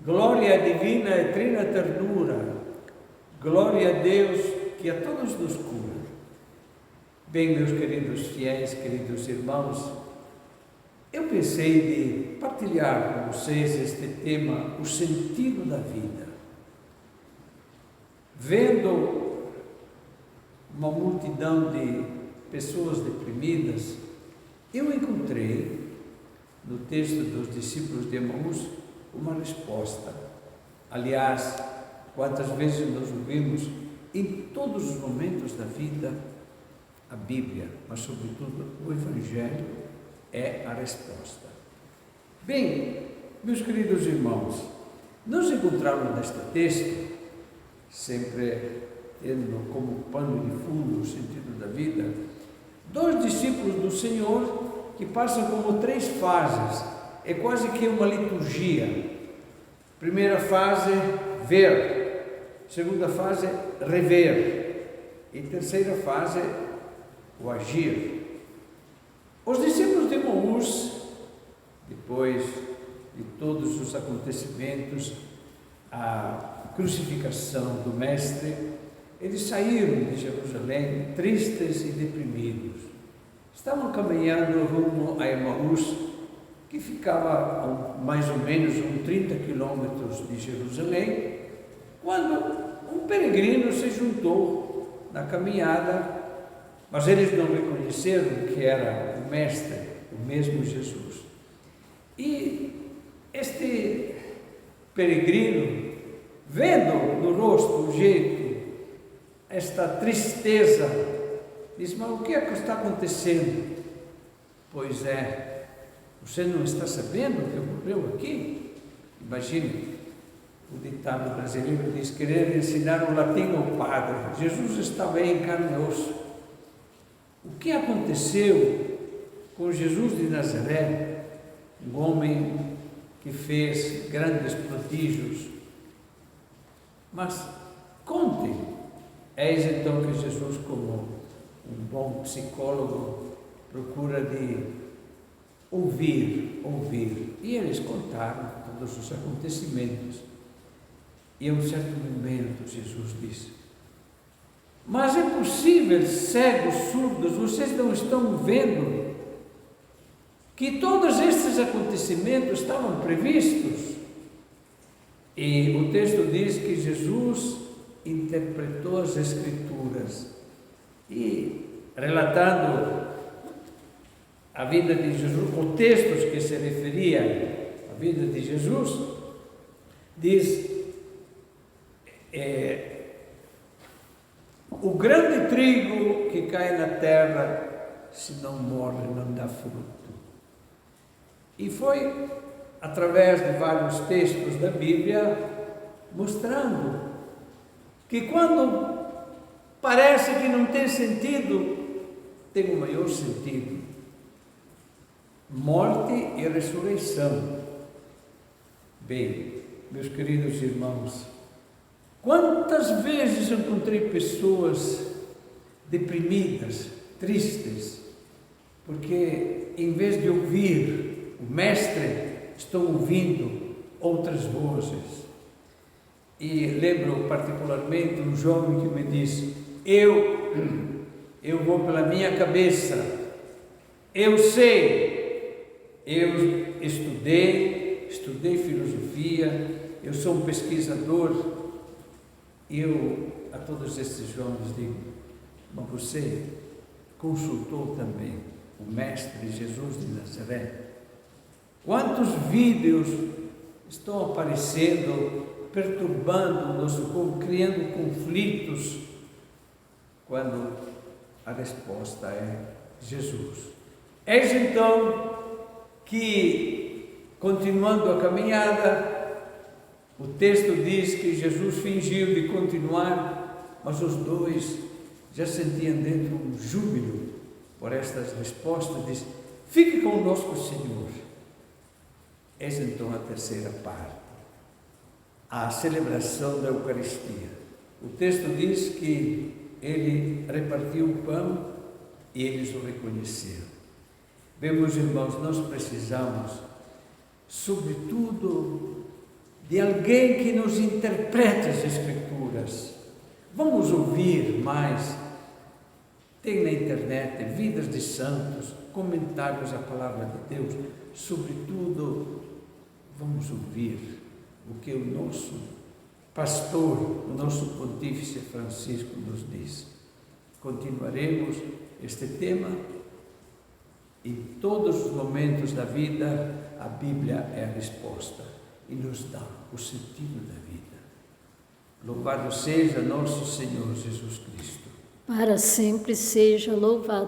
Glória divina e trina ternura, glória a Deus que a todos nos cura. Bem, meus queridos fiéis, queridos irmãos, eu pensei de partilhar com vocês este tema, o sentido da vida. Vendo uma multidão de pessoas deprimidas, eu encontrei no texto dos discípulos de Emaús uma resposta. Aliás, quantas vezes nós ouvimos em todos os momentos da vida a Bíblia, mas sobretudo o Evangelho é a resposta. Bem, meus queridos irmãos, nós encontramos neste texto, sempre tendo como pano de fundo o sentido da vida, dois discípulos do Senhor que passam como três fases, é quase que uma liturgia. Primeira fase, ver. Segunda fase, rever. E terceira fase, o agir. Os discípulos de Emaús, depois de todos os acontecimentos, a crucificação do Mestre, eles saíram de Jerusalém tristes e deprimidos. Estavam caminhando rumo a Emaús, que ficava a mais ou menos uns 30 quilômetros de Jerusalém, quando um peregrino se juntou na caminhada, mas eles não reconheceram que era o Mestre, o mesmo Jesus. E este peregrino, vendo no rosto o jeito, esta tristeza, diz: mas o que é que está acontecendo? Pois é, você não está sabendo o que ocorreu aqui? Imagine, o ditado brasileiro diz: querer ensinar o latim ao padre. Jesus estava aí em carne e osso. O que aconteceu com Jesus de Nazaré, um homem que fez grandes prodígios? Mas contem. Eis então que Jesus, como um bom psicólogo, procura de ouvir. E eles contaram todos os acontecimentos. E a um certo momento Jesus disse: mas é possível, cegos, surdos, vocês não estão vendo que todos estes acontecimentos estavam previstos? E o texto diz que Jesus interpretou as Escrituras e, relatando a vida de Jesus, o texto que se referia à vida de Jesus, diz: o grande trigo que cai na terra, se não morre, não dá fruto. E foi através de vários textos da Bíblia mostrando que quando parece que não tem sentido, tem um maior sentido. Morte e ressurreição. Bem, meus queridos irmãos, quantas vezes encontrei pessoas deprimidas, tristes, porque em vez de ouvir o Mestre, estão ouvindo outras vozes. E lembro particularmente um jovem que me disse: eu vou pela minha cabeça, eu sei, eu estudei filosofia, eu sou um pesquisador. Eu a todos esses jovens digo: mas você consultou também o Mestre Jesus de Nazaré? Quantos vídeos estão aparecendo, perturbando o nosso corpo, criando conflitos, quando a resposta é Jesus. Eis então que, continuando a caminhada, o texto diz que Jesus fingiu de continuar, mas os dois já sentiam dentro um júbilo por estas respostas. Diz: fique conosco, Senhor. Eis então a terceira parte, a celebração da Eucaristia. O texto diz que ele repartiu o pão e eles o reconheceram. Bem, meus irmãos, nós precisamos, sobretudo, de alguém que nos interprete as Escrituras. Vamos ouvir mais. Tem na internet vidas de santos, comentários à palavra de Deus. Sobretudo, vamos ouvir o que o nosso pastor, o nosso pontífice Francisco nos diz. Continuaremos este tema. Em todos os momentos da vida, a Bíblia é a resposta e nos dá o sentido da vida. Louvado seja nosso Senhor Jesus Cristo. Para sempre seja louvado.